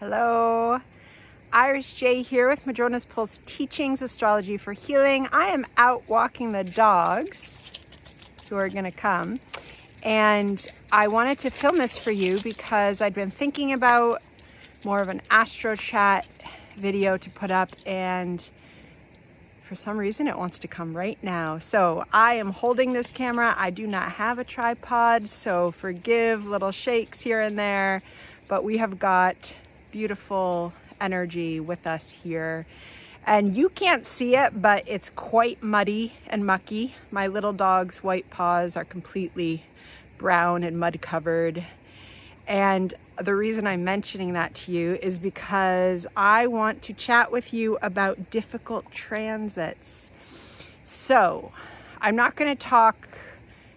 Hello, Iris J here with Madrona's Pulse Teachings, Astrology for Healing. I am out walking the dogs who are going to come, and I wanted to film this for you because I'd been thinking about more of an astro chat video to put up, and for some reason it wants to come right now. So I am holding this camera. I do not have a tripod, so forgive little shakes here and there, but we have got beautiful energy with us here, and you can't see it, but it's quite muddy and mucky. My little dog's white paws are completely brown and mud covered, and the reason I'm mentioning that to you is because I want to chat with you about difficult transits. So I'm not going to talk,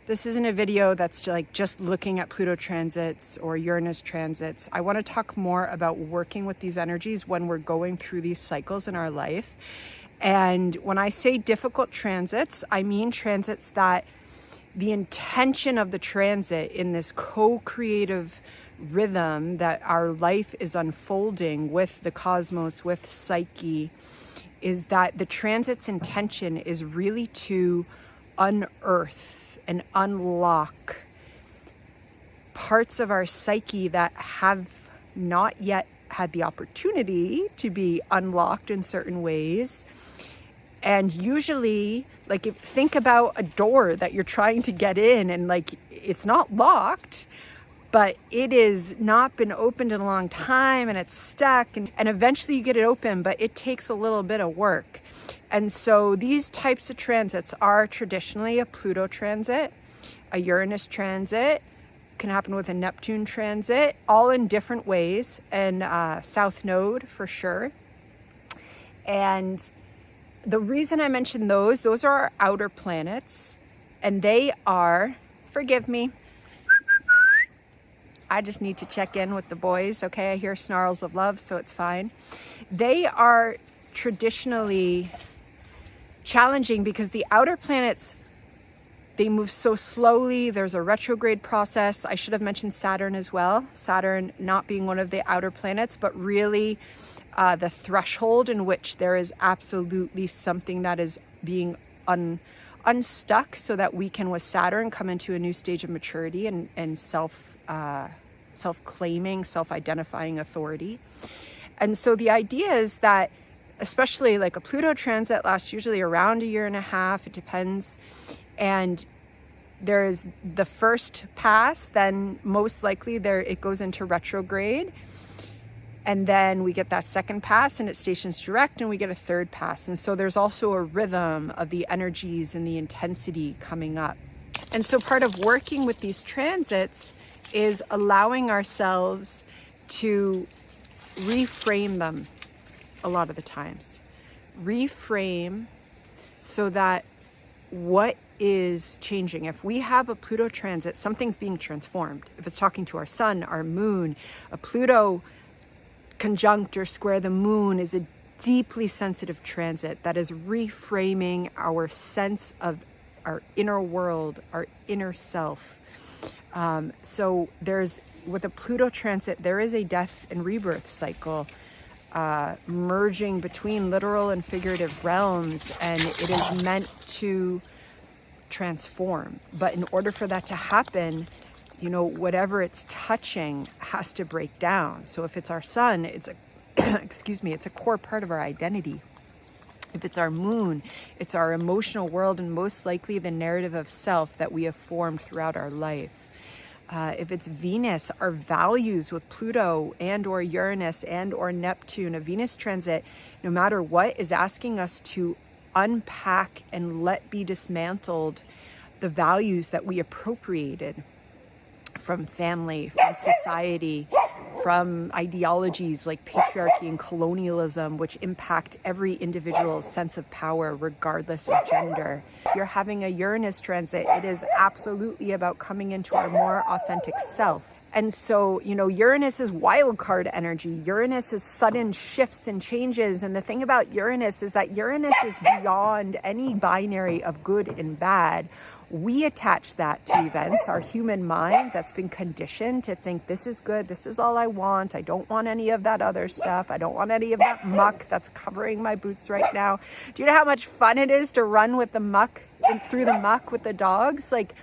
this isn't a video that's like just looking at Pluto transits or Uranus transits. I want to talk more about working with these energies when we're going through these cycles in our life. And when I say difficult transits, I mean transits that the intention of the transit in this co-creative rhythm that our life is unfolding with the cosmos, with psyche, is that the transit's intention is really to unearth and unlock parts of our psyche that have not yet had the opportunity to be unlocked in certain ways. And usually, like, think about a door that you're trying to get in, and like it's not locked, but it is not been opened in a long time and it's stuck, and eventually you get it open, but it takes a little bit of work. And so these types of transits are traditionally a Pluto transit, a Uranus transit, can happen with a Neptune transit, all in different ways, and South Node for sure. And the reason I mention those are our outer planets, and they are, forgive me, I just need to check in with the boys, okay? I hear snarls of love, so it's fine. They are traditionally challenging because the outer planets, they move so slowly. There's a retrograde process. I should have mentioned Saturn as well. Saturn not being one of the outer planets, but really the threshold in which there is absolutely something that is being unstuck, so that we can, with Saturn, come into a new stage of maturity and self-claiming, self-identifying authority. And so the idea is that, especially like a Pluto transit lasts usually around 1.5 years, it depends. And there is the first pass, then most likely it goes into retrograde. And then we get that second pass and it stations direct, and we get a third pass. And so there's also a rhythm of the energies and the intensity coming up. And so part of working with these transits is allowing ourselves to reframe them a lot of the times. Reframe so that what is changing, if we have a Pluto transit, something's being transformed. If it's talking to our sun, our moon, a Pluto conjunct or square the moon is a deeply sensitive transit that is reframing our sense of our inner world, our inner self. So with a Pluto transit, there is a death and rebirth cycle merging between literal and figurative realms, and it is meant to transform. But in order for that to happen, whatever it's touching has to break down. So if it's our sun, it's it's a core part of our identity. If it's our moon, it's our emotional world, and most likely the narrative of self that we have formed throughout our life. If it's Venus, our values with Pluto and or Uranus and or Neptune, a Venus transit, no matter what, is asking us to unpack and let be dismantled the values that we appropriated from family, from society, from ideologies like patriarchy and colonialism, which impact every individual's sense of power regardless of gender. If you're having a Uranus transit, it is absolutely about coming into our more authentic self. And so, you know, Uranus is wild card energy. Uranus is sudden shifts and changes. And the thing about Uranus is that Uranus is beyond any binary of good and bad. We attach that to events, our human mind that's been conditioned to think this is good, this is all I want, I don't want any of that other stuff, I don't want any of that muck that's covering my boots right now. Do you know how much fun it is to run with the muck, through the muck with the dogs? Like,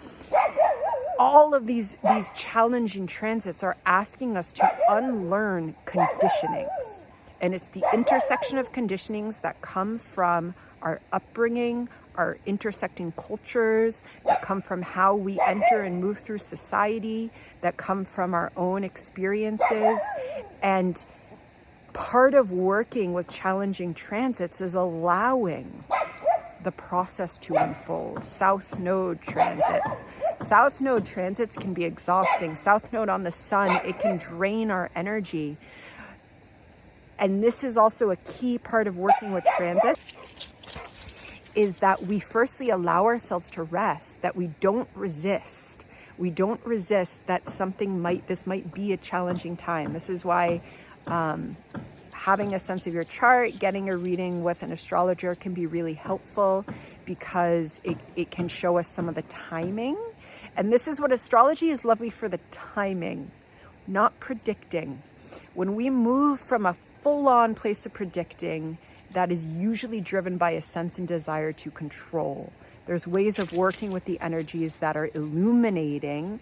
all of these challenging transits are asking us to unlearn conditionings. And it's the intersection of conditionings that come from our upbringing, our intersecting cultures, that come from how we enter and move through society, that come from our own experiences. And part of working with challenging transits is allowing the process to unfold. South node transits. South node transits can be exhausting. South node on the sun, it can drain our energy. And this is also a key part of working with transits, is that we firstly allow ourselves to rest, that we don't resist. We don't resist that this might be a challenging time. This is why having a sense of your chart, getting a reading with an astrologer can be really helpful, because it can show us some of the timing. And this is what astrology is lovely for, the timing, not predicting. When we move from a full-on place of predicting, that is usually driven by a sense and desire to control. There's ways of working with the energies that are illuminating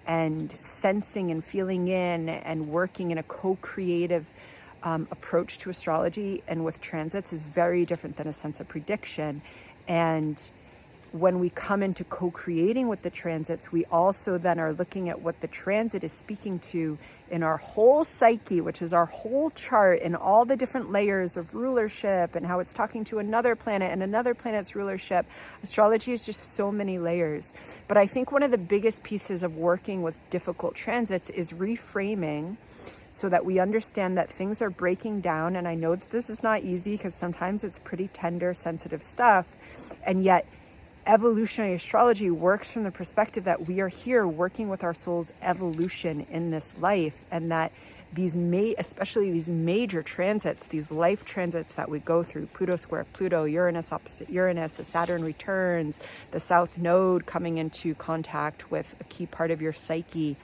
and sensing and feeling in and working in a co-creative approach to astrology and with transits is very different than a sense of prediction. And when we come into co-creating with the transits, we also then are looking at what the transit is speaking to in our whole psyche, which is our whole chart, and all the different layers of rulership and how it's talking to another planet and another planet's rulership. Astrology is just so many layers. But I think one of the biggest pieces of working with difficult transits is reframing, so that we understand that things are breaking down. And I know that this is not easy, because sometimes it's pretty tender, sensitive stuff. And yet evolutionary astrology works from the perspective that we are here working with our soul's evolution in this life, and that especially these major transits, these life transits that we go through, Pluto square Pluto, Uranus opposite Uranus, the Saturn returns, the South Node coming into contact with a key part of your psyche.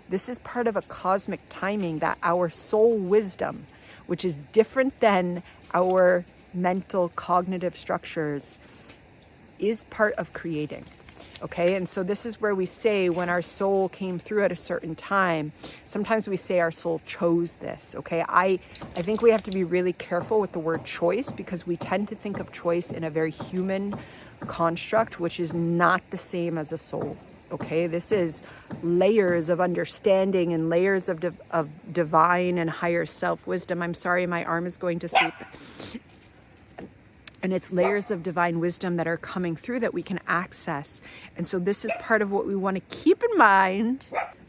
This is part of a cosmic timing that our soul wisdom, which is different than our mental cognitive structures, is part of creating. Okay, and so this is where we say when our soul came through at a certain time, sometimes we say our soul chose this. Okay, I think we have to be really careful with the word choice, because we tend to think of choice in a very human construct, which is not the same as a soul. Okay, this is layers of understanding and layers of divine and higher self wisdom. I'm sorry, my arm is going to sleep. And it's layers of divine wisdom that are coming through that we can access. And so this is part of what we want to keep in mind,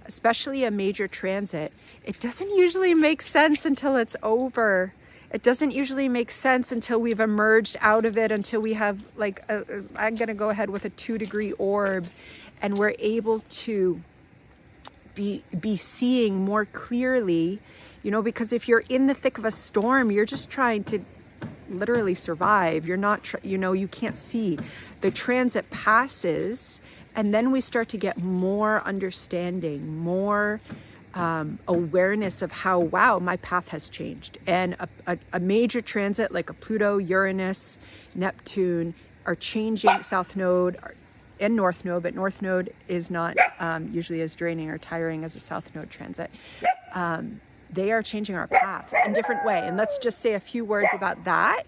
especially a major transit. It doesn't usually make sense until it's over. It doesn't usually make sense until we've emerged out of it, until we have I'm going to go ahead with a 2-degree orb, and we're able to be seeing more clearly, because if you're in the thick of a storm, you're just trying to literally survive. You're not, you can't see. The transit passes, and then we start to get more understanding, more awareness of how, wow, my path has changed. And a major transit like a Pluto, Uranus, Neptune are changing South Node and North Node, but North Node is not usually as draining or tiring as a South Node transit. They are changing our paths in a different way. And let's just say a few words about that.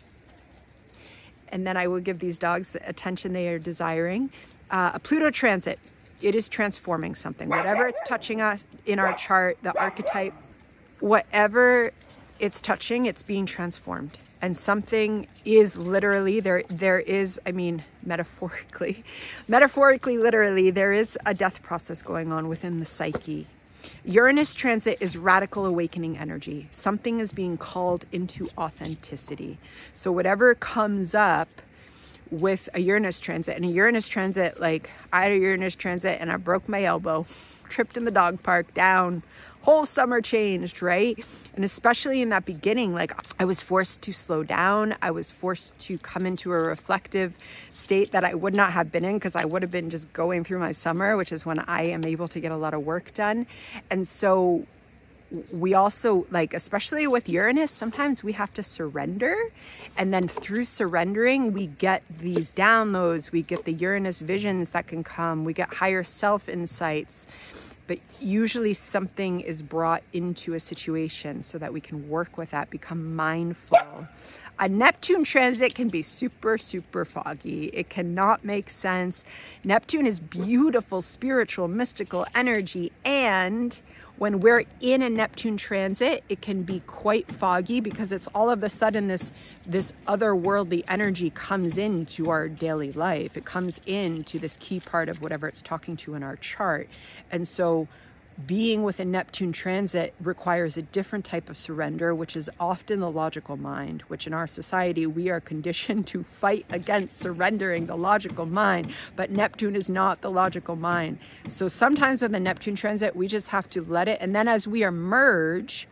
And then I will give these dogs the attention they are desiring. A Pluto transit, it is transforming something. Whatever it's touching us in our chart, the archetype, whatever it's touching, it's being transformed. And something is literally, there is, metaphorically, literally, there is a death process going on within the psyche. Uranus transit is radical awakening energy. Something is being called into authenticity. So whatever comes up, with a Uranus transit. And a Uranus transit, like I had a Uranus transit and I broke my elbow, tripped in the dog park, down, whole summer changed, right? And especially in that beginning, like I was forced to slow down. I was forced to come into a reflective state that I would not have been in, because I would have been just going through my summer, which is when I am able to get a lot of work done. And so we also, like, especially with Uranus, sometimes we have to surrender. And then through surrendering, we get these downloads, we get the Uranus visions that can come, we get higher self insights. But usually something is brought into a situation so that we can work with that, become mindful. A Neptune transit can be super, super foggy. It cannot make sense. Neptune is beautiful, spiritual, mystical energy. And when we're in a Neptune transit, it can be quite foggy, because it's all of a sudden this otherworldly energy comes into our daily life. It comes into this key part of whatever it's talking to in our chart. And so being with a Neptune transit requires a different type of surrender, which is often the logical mind, which in our society, we are conditioned to fight against surrendering the logical mind, but Neptune is not the logical mind. So sometimes with a Neptune transit, we just have to let it. And then as we emerge,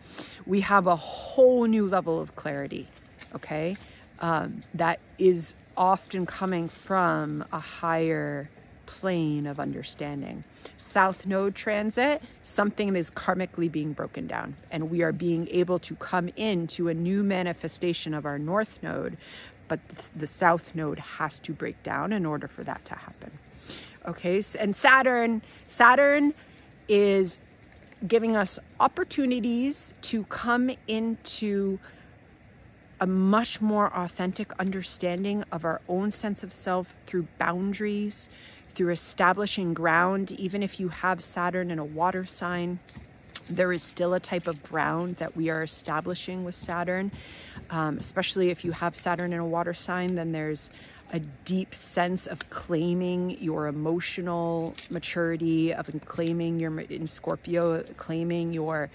we have a whole new level of clarity, okay? That is often coming from a higher plane of understanding. South Node transit, something is karmically being broken down, and we are being able to come into a new manifestation of our North Node, but the South Node has to break down in order for that to happen. Okay, and Saturn is giving us opportunities to come into a much more authentic understanding of our own sense of self through boundaries, through establishing ground. Even if you have Saturn in a water sign, there is still a type of ground that we are establishing with Saturn. Especially if you have Saturn in a water sign, then there's a deep sense of claiming your emotional maturity, of claiming your, in Scorpio, claiming your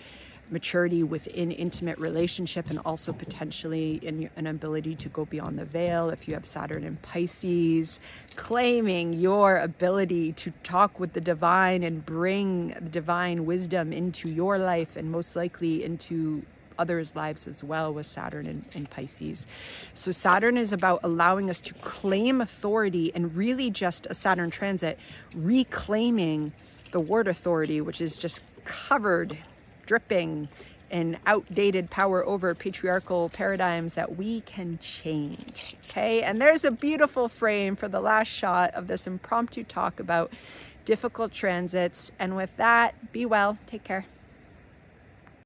maturity within intimate relationship, and also potentially in an ability to go beyond the veil. If you have Saturn in Pisces, claiming your ability to talk with the divine and bring divine wisdom into your life, and most likely into others' lives as well, with Saturn in Pisces. So Saturn is about allowing us to claim authority, and really just a Saturn transit reclaiming the word authority, which is just covered, dripping in outdated power over patriarchal paradigms that we can change. Okay, and there's a beautiful frame for the last shot of this impromptu talk about difficult transits. And with that, be well, take care.